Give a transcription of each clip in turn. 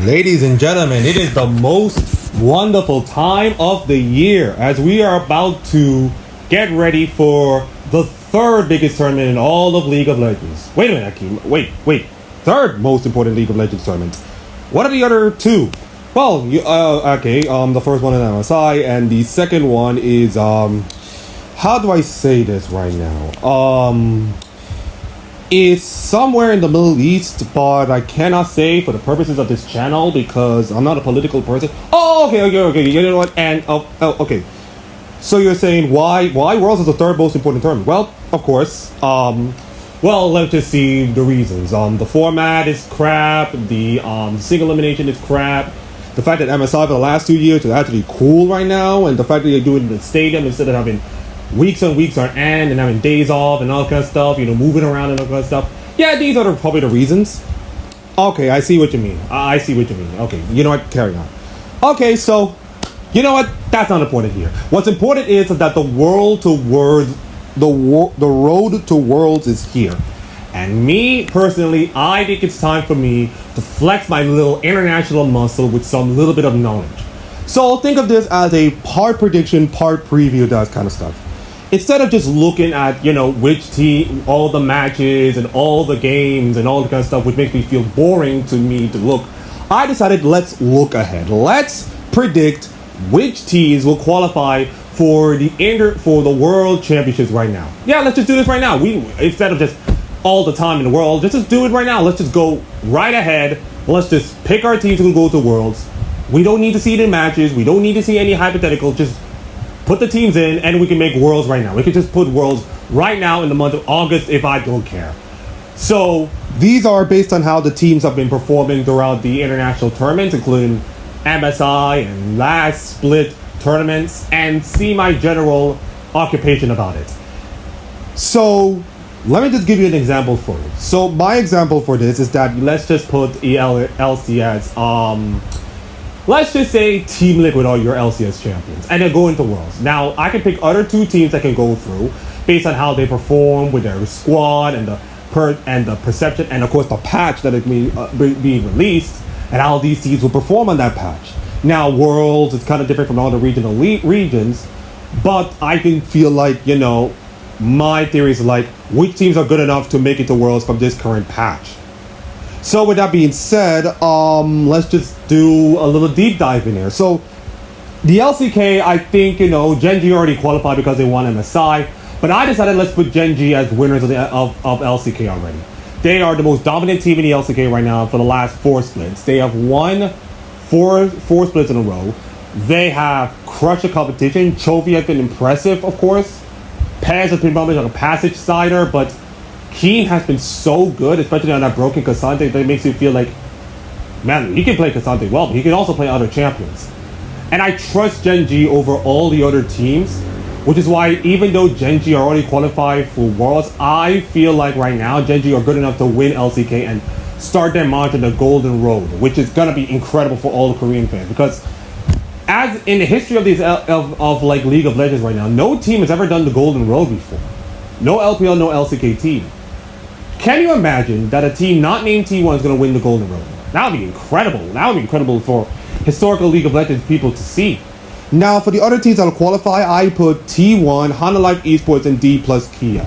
Ladies and gentlemen, it is the most wonderful time of the year as we are about to get ready for the third biggest tournament in all of League of Legends. Wait a minute, Akeem. Wait. Third most important League of Legends tournament. What are the other two? Well, the first one is MSI, and the second one is, how do I say this right now? It's somewhere in the Middle East, but I cannot say for the purposes of this channel because I'm not a political person. Oh, okay. You know what? And okay. So you're saying why Worlds is the third most important tournament? Well, of course. Well, let's just see the reasons. The format is crap. The single elimination is crap. The fact that MSI for the last 2 years is actually cool right now, and the fact that they do it in the stadium instead of having weeks on end and having days off and all kind of stuff, moving around and all kind of stuff. Yeah, these are probably the reasons. Okay, I see what you mean. Okay, you know what? Carry on. Okay, so, you know what? That's not important here. What's important is that the road to Worlds is here. And me, personally, I think it's time for me to flex my little international muscle with some little bit of knowledge. So think of this as a part prediction, part preview, that kind of stuff. Instead of just looking at, which team, all the matches and all the games and all the kind of stuff, which makes me feel boring to me to look, I decided let's look ahead. Let's predict which teams will qualify for the World Championships right now. Yeah, let's just do this right now. Instead of just all the time in the world, just do it right now. Let's just go right ahead. Let's just pick our teams who go to Worlds. We don't need to see it in matches. We don't need to see any hypothetical. Just put the teams in, and we can make Worlds right now. We can just put Worlds right now in the month of August if I don't care. So these are based on how the teams have been performing throughout the international tournaments, including MSI and last split tournaments, and see my general occupation about it. So let me just give you an example for it. So my example for this is that let's just put LCS, let's just say Team Liquid are your LCS champions, and they're going to Worlds. Now, I can pick other two teams that can go through based on how they perform with their squad and the perception, and of course the patch that is being released, and how these teams will perform on that patch. Now, Worlds is kind of different from all the regional regions, but I can feel like, my theory is like, which teams are good enough to make it to Worlds from this current patch. So with that being said, let's just do a little deep dive in here. So the LCK, I think, Gen G already qualified because they won MSI, but I decided let's put Gen G as winners of LCK already. They are the most dominant team in the LCK right now for the last 4 splits. They have won four splits in a row. They have crushed the competition. Chovy has been impressive, of course. Pez has been bumping on a passage sider, but Keen has been so good, especially on that broken Cassandre, that it makes you feel like, man, he can play Cassandre well, but he can also play other champions. And I trust Gen G over all the other teams, which is why even though Gen G are already qualified for Worlds, I feel like right now Gen G are good enough to win LCK and start their march on the Golden Road, which is going to be incredible for all the Korean fans. Because as in the history of these of League of Legends right now, no team has ever done the Golden Road before. No LPL, no LCK team. Can you imagine that a team not named T1 is going to win the Golden Road? That would be incredible. That would be incredible for historical League of Legends people to see. Now, for the other teams that will qualify, I put T1, Hanwha Esports, and D plus Kia.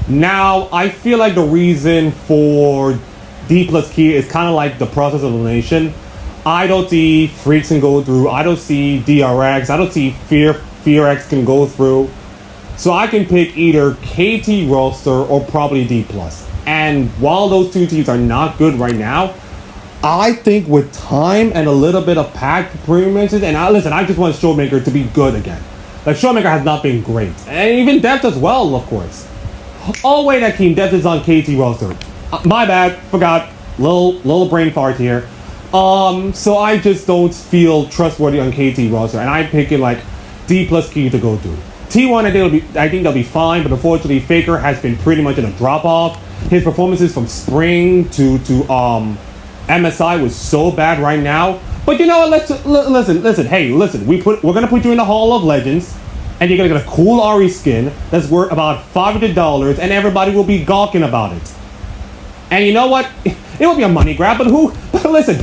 Now, I feel like the reason for D plus Kia is kind of like the process of elimination. I don't see Freaks can go through. I don't see DRX. I don't see FearX can go through. So I can pick either KT roster or probably D+. And while those two teams are not good right now, I think with time and a little bit of patch improvements, and I just want Showmaker to be good again. Like, Showmaker has not been great. And even Deft as well, of course. Oh, wait, Akeem, Deft is on KT roster. My bad, forgot. Little brain fart here. So I just don't feel trustworthy on KT roster, and I'm picking like D plus Key to go through. T1, I think they'll be fine, but unfortunately, Faker has been pretty much in a drop-off. His performances from Spring to MSI was so bad right now. But you know what? Listen. Hey, listen. We're gonna put you in the Hall of Legends, and you're gonna get a cool Ari skin that's worth about $500, and everybody will be gawking about it. And you know what? It will be a money grab, but listen,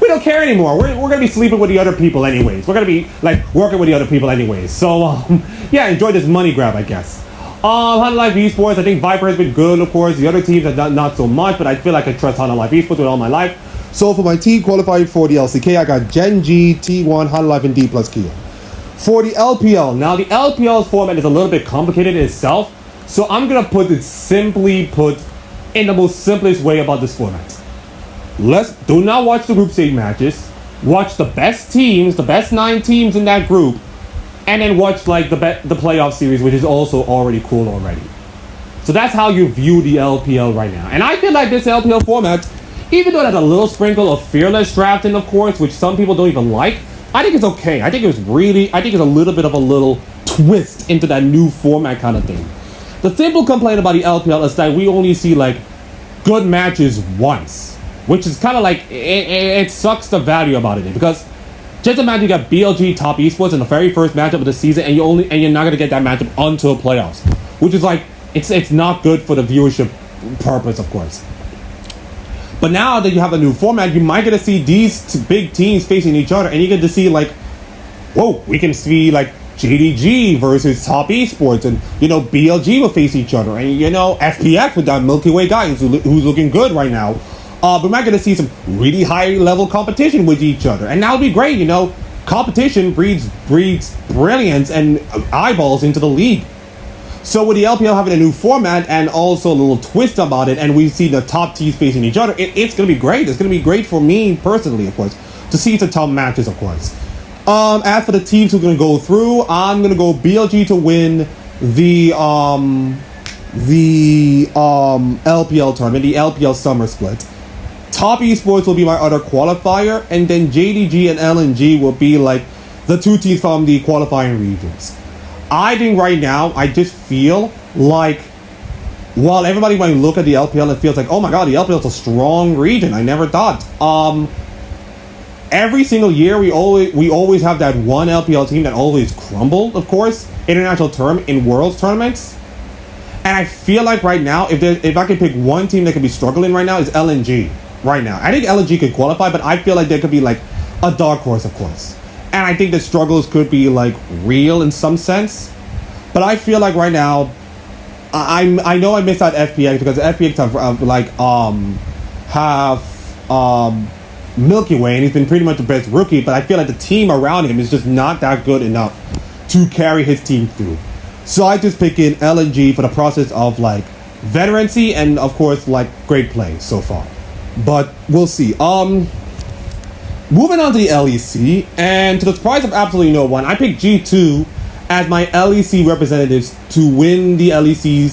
we don't care anymore. We're gonna be sleeping with the other people anyways. We're gonna be like working with the other people anyways. So yeah, enjoy this money grab, I guess. Honda Life Esports, I think Viper has been good, of course. The other teams have not so much, but I feel like I trust Honda Life Esports with all my life. So for my team qualified for the LCK, I got Gen G, T1, Honda Life, and D plus Kia. For the LPL, now the LPL format is a little bit complicated in itself, so I'm gonna put it simply put in the most simplest way about this format. Do not watch the group stage matches. Watch the best teams, the best 9 teams in that group, and then watch like the playoff series, which is also already cool already. So that's how you view the LPL right now. And I feel like this LPL format, even though it has a little sprinkle of fearless drafting, of course, which some people don't even like, I think it's okay. I think it's a little bit of a little twist into that new format kind of thing. The simple complaint about the LPL is that we only see like good matches once, which is kind of like it sucks the value about it, because just imagine you got BLG Top Esports in the very first matchup of the season, and you're not gonna get that matchup until playoffs, which is like it's not good for the viewership purpose, of course. But now that you have a new format, you might get to see these big teams facing each other, and you get to see like, whoa, we can see like JDG versus Top Esports, and BLG will face each other, and FPX with that Milky Way guy who's looking good right now. We might get to see some really high level competition with each other, and that'll be great. Competition breeds brilliance and eyeballs into the league. So with the LPL having a new format and also a little twist about it, and we see the top teams facing each other, it's going to be great. It's going to be great for me personally, of course, to see some top matches, of course. As for the teams who are going to go through, I'm going to go BLG to win the LPL tournament, the LPL summer split. Top Esports will be my other qualifier, and then JDG and LNG will be like the 2 teams from the qualifying regions. I think right now, I just feel like while everybody might look at the LPL, it feels like, oh my god, the LPL is a strong region. I never thought. Every single year, we always have that one LPL team that always crumbled, of course, international in Worlds tournaments. And I feel like right now, if I could pick one team that could be struggling right now, is LNG. Right now, I think LNG could qualify, but I feel like there could be like a dark horse, of course. And I think the struggles could be like real in some sense. But I feel like right now, I know I missed out FPX because FPX have Milky Way, and he's been pretty much the best rookie. But I feel like the team around him is just not that good enough to carry his team through. So I just pick in LNG for the process of like veterancy and of course like great play so far. But we'll see. Moving on to the LEC, and to the surprise of absolutely no one, I picked G2 as my LEC representatives to win the LEC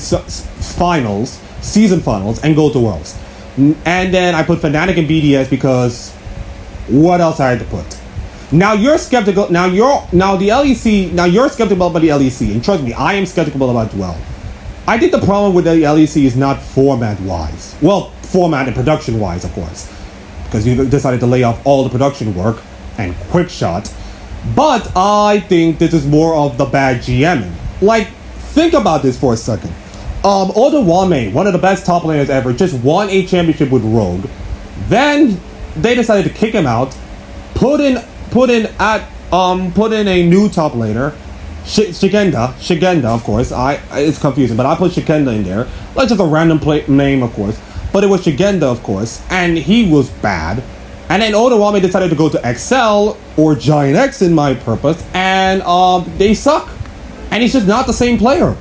finals, season finals, and go to Worlds. And then I put Fnatic and BDS because what else I had to put? Now you're skeptical. Now you're skeptical about the LEC, and trust me, I am skeptical about it as well. I think the problem with the LEC is not format-wise. Well, format and production-wise, of course, because you decided to lay off all the production work and quick shot. But I think this is more of the bad GMing. Like, think about this for a second. Oda Wame, one of the best top laners ever, just won a championship with Rogue. Then they decided to kick him out, put in a new top laner, Shigenda, of course. It's confusing, but I put Shigenda in there. Like just a random name, of course. But it was Shigenda, of course, and he was bad. And then Oda Wame decided to go to Excel, or Giant X in my purpose, and they suck. And he's just not the same player.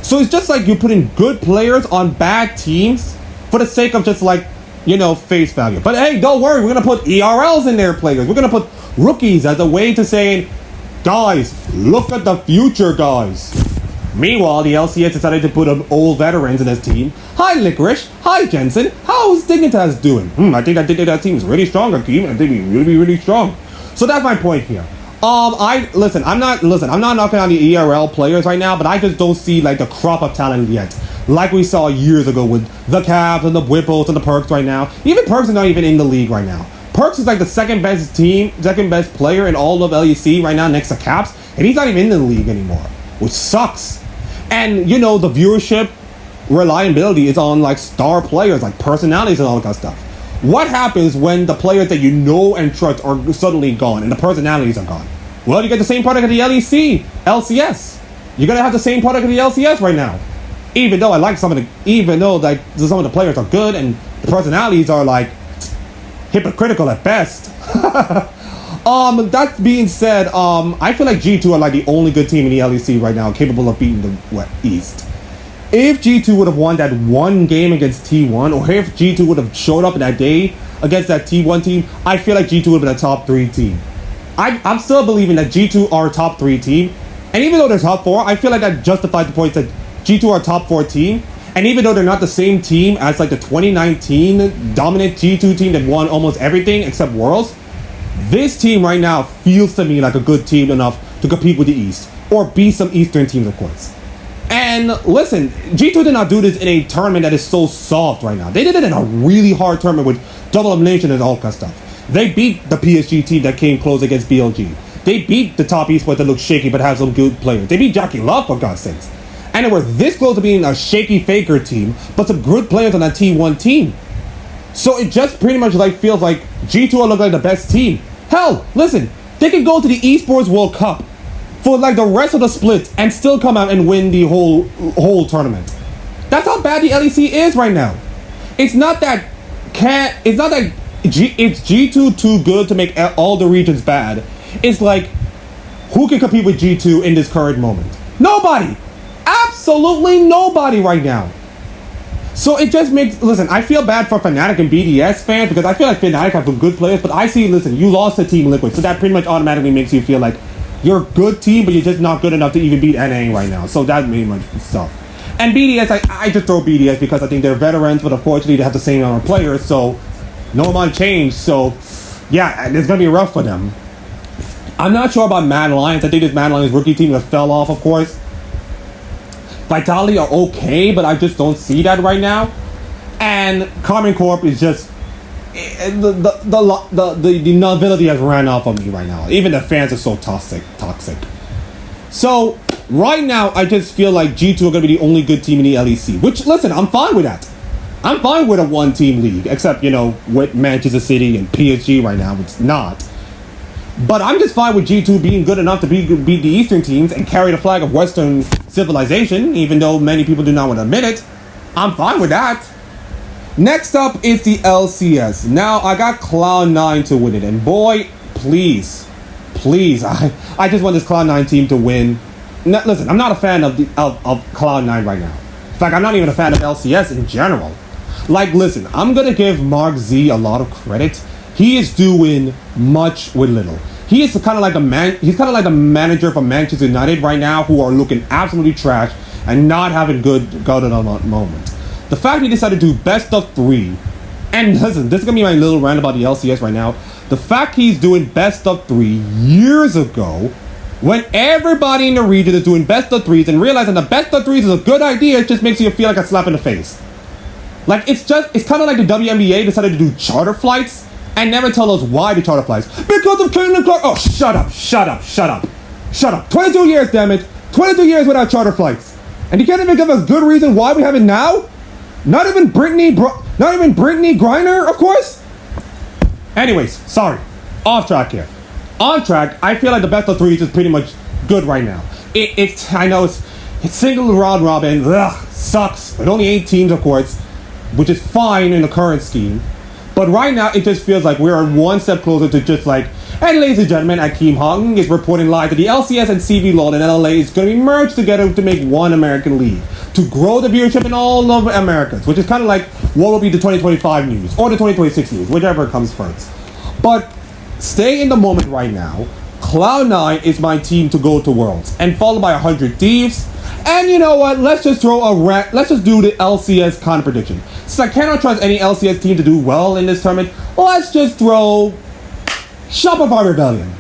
So it's just like you put in good players on bad teams for the sake of just like, face value. But hey, don't worry, we're going to put ERLs in their players. We're going to put rookies as a way to saying, guys, look at the future, guys. Meanwhile, the LCS decided to put up old veterans in his team. Hi, Licorice. Hi, Jensen. How's Dignitas doing? I think that team is really strong, Akeem. I think he's really, really strong. So that's my point here. I'm not knocking on the ERL players right now, but I just don't see like the crop of talent yet. Like we saw years ago with the Cavs and the Whipples and the Perks right now. Even Perks are not even in the league right now. Perks is like the second best player in all of LEC right now next to Caps, and he's not even in the league anymore, which sucks. And the viewership reliability is on like star players, like personalities and all that kind of stuff. What happens when the players that you know and trust are suddenly gone and the personalities are gone? Well, you get the same product of the LCS. You're gonna have the same product of the LCS right now. Even though some of the players are good and the personalities are like hypocritical at best. That being said, I feel like G2 are like the only good team in the LEC right now capable of beating the East. If G2 would have won that one game against T1, or if G2 would have showed up that day against that T1 team, I feel like G2 would have been a top 3 team. I'm still believing that G2 are a top 3 team, and even though they're top 4, I feel like that justifies the point that G2 are a top 4 team, and even though they're not the same team as like the 2019 dominant G2 team that won almost everything except Worlds, this team right now feels to me like a good team enough to compete with the East, or beat some Eastern teams, of course. And listen, G2 did not do this in a tournament that is so soft right now. They did it in a really hard tournament with double elimination and all that stuff. They beat the PSG team that came close against BLG. They beat the top esports that look shaky but have some good players. They beat Jockey Love, for God's sakes. And they were this close to being a shaky Faker team, but some good players on that T1 team. So it just pretty much like feels like G2 will look like the best team. Hell, listen, they can go to the Esports World Cup for like the rest of the split and still come out and win the whole tournament. That's how bad the LEC is right now. It's not that it's G2 too good to make all the regions bad. It's like, who can compete with G2 in this current moment? Nobody! Absolutely nobody right now. So it just makes, listen, I feel bad for Fnatic and BDS fans because I feel like Fnatic have some good players, but I see, listen, you lost to Team Liquid, so that pretty much automatically makes you feel like you're a good team, but you're just not good enough to even beat NA right now. So that made much stuff. And BDS, I just throw BDS because I think they're veterans, but unfortunately they have the same number of players, so no amount of change. So yeah, it's going to be rough for them. I'm not sure about Mad Lions. I think this Mad Lions rookie team that fell off, of course. Vitality are okay, but I just don't see that right now. And Karmine Corp is just the nobility has ran off of me right now. Even the fans are so toxic. So right now, I just feel like G2 are going to be the only good team in the LEC. Which, listen, I'm fine with that. I'm fine with a one-team league, except with Manchester City and PSG right now. It's not. But I'm just fine with G2 being good enough to beat the Eastern teams and carry the flag of Western civilization, even though many people do not want to admit it. I'm fine with that. Next up is the LCS. Now, I got Cloud9 to win it, and boy, please, I just want this Cloud9 team to win. Now, listen, I'm not a fan of Cloud9 right now. In fact, I'm not even a fan of LCS in general. Like, listen, I'm going to give Mark Z a lot of credit. He is doing much with little. He is kind of like the manager for Manchester United right now, who are looking absolutely trash and not having good at the moment. The fact he decided to do best of 3, and listen, this is gonna be my little rant about the LCS right now. The fact he's doing best of 3 years ago, when everybody in the region is doing best of 3s and realizing the best of 3s is a good idea, it just makes you feel like a slap in the face. Like it's kind of like the WNBA decided to do charter flights and never tell us why the charter flights. Because of Caitlin Clark. Oh, shut up. 22 years, damn it. 22 years without charter flights. And you can't even give us good reason why we have it now? Not even Brittany Griner, of course? Anyways, sorry. Off track here. On track, I feel like the best of 3s is pretty much good right now. I know it's single round robin. Ugh, sucks. With only 8 teams, of course, which is fine in the current scheme. But right now, it just feels like we're one step closer to just like, and ladies and gentlemen, Akeem Hong is reporting live that the LCS and CV Lord and LLA is going to be merged together to make one American league to grow the viewership in all of Americas, which is kind of like what will be the 2025 news or the 2026 news, whichever comes first. But stay in the moment right now. Cloud9 is my team to go to Worlds, and followed by 100 Thieves. And you know what? Let's just do the LCS kind of prediction. Since I cannot trust any LCS team to do well in this tournament, let's just throw Shopify Rebellion.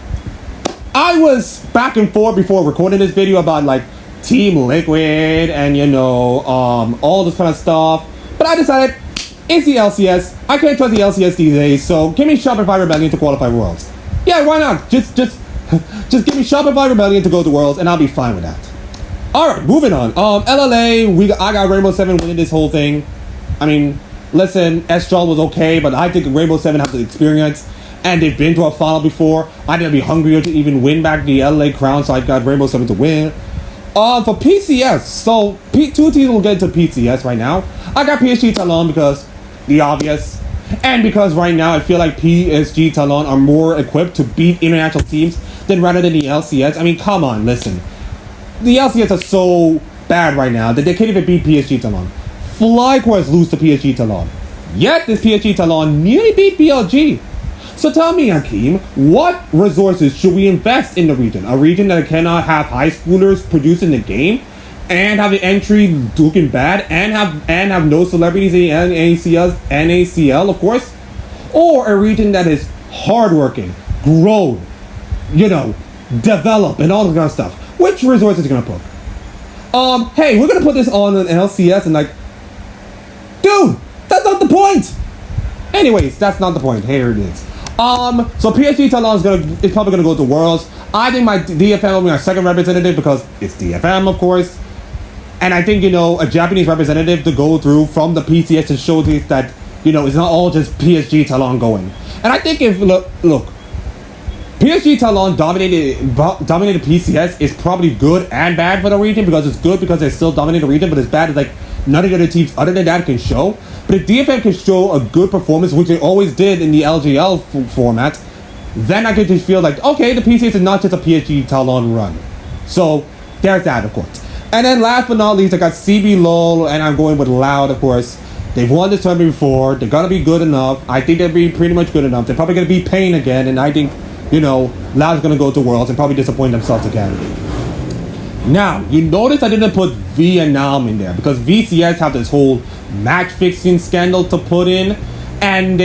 I was back and forth before recording this video about like Team Liquid and all this kind of stuff. But I decided it's the LCS. I can't trust the LCS these days, so give me Shopify Rebellion to qualify Worlds. Yeah, why not? Just give me Shopify Rebellion to go to Worlds, and I'll be fine with that. Alright, moving on. LLA, I got Rainbow 7 winning this whole thing. I mean, listen, Estral was okay, but I think Rainbow Seven has the experience, and they've been to a final before. I think I'd be hungrier to even win back the LA crown, so I got Rainbow Seven to win. For PCS, so two teams will get into PCS right now. I got PSG Talon because the obvious, and because right now I feel like PSG Talon are more equipped to beat international teams than rather than the LCS. I mean, come on, listen. The LCS are so bad right now that they can't even beat PSG Talon. FlyQuest lose to PSG Talon. Yet this PSG Talon nearly beat BLG. So tell me, Hakeem, what resources should we invest in the region? A region that cannot have high schoolers producing the game, and have the entry looking bad, and have no celebrities in NACL, of course, or a region that is hardworking, grown, develop, and all that kind of stuff. Which resources are you gonna put? Hey, we're gonna put this on an LCS, and dude, that's not the point. Anyways, that's not the point. Here it is. So PSG Talon is probably gonna go to Worlds. I think my DFM will be our second representative because it's DFM, of course. And I think, a Japanese representative to go through from the PCS to show that, it's not all just PSG Talon going. And I think if, look, PSG Talon dominated PCS is probably good and bad for the region, because it's good because they still dominate the region, but it's bad like none of the other teams other than that can show. But if DFM can show a good performance, which they always did in the LGL format, then I could just feel like, okay, the PCS is not just a PSG Talon run. So there's that, of course. And then last but not least, I got CB LOL, and I'm going with Loud, of course. They've won this tournament before. They're going to be good enough. I think they'll be pretty much good enough. They're probably going to be Pain again, and I think, Loud's going to go to Worlds and probably disappoint themselves again. Now, you notice I didn't put Vietnam in there because VCS have this whole match fixing scandal to put in, and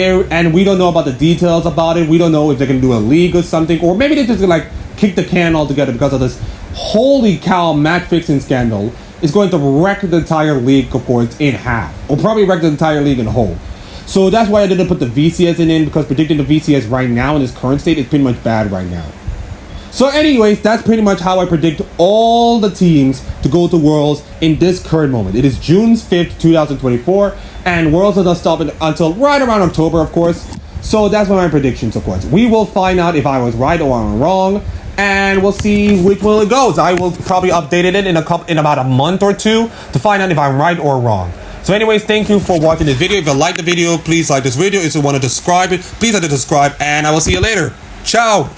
we don't know about the details about it. We don't know if they're going to do a league or something, or maybe they're just going to kick the can altogether because of this holy cow match fixing scandal. Is going to wreck the entire league, of course, in half, or probably wreck the entire league in whole. So that's why I didn't put the VCS in, because predicting the VCS right now in its current state is pretty much bad right now. So anyways, that's pretty much how I predict all the teams to go to Worlds in this current moment. It is June 5th, 2024, and Worlds are not stopping until right around October, of course. So that's my predictions, of course. We will find out if I was right or I'm wrong, and we'll see which way it goes. I will probably update it in about a month or two to find out if I'm right or wrong. So anyways, thank you for watching this video. If you like the video, please like this video. If you want to subscribe, please like to subscribe, and I will see you later. Ciao!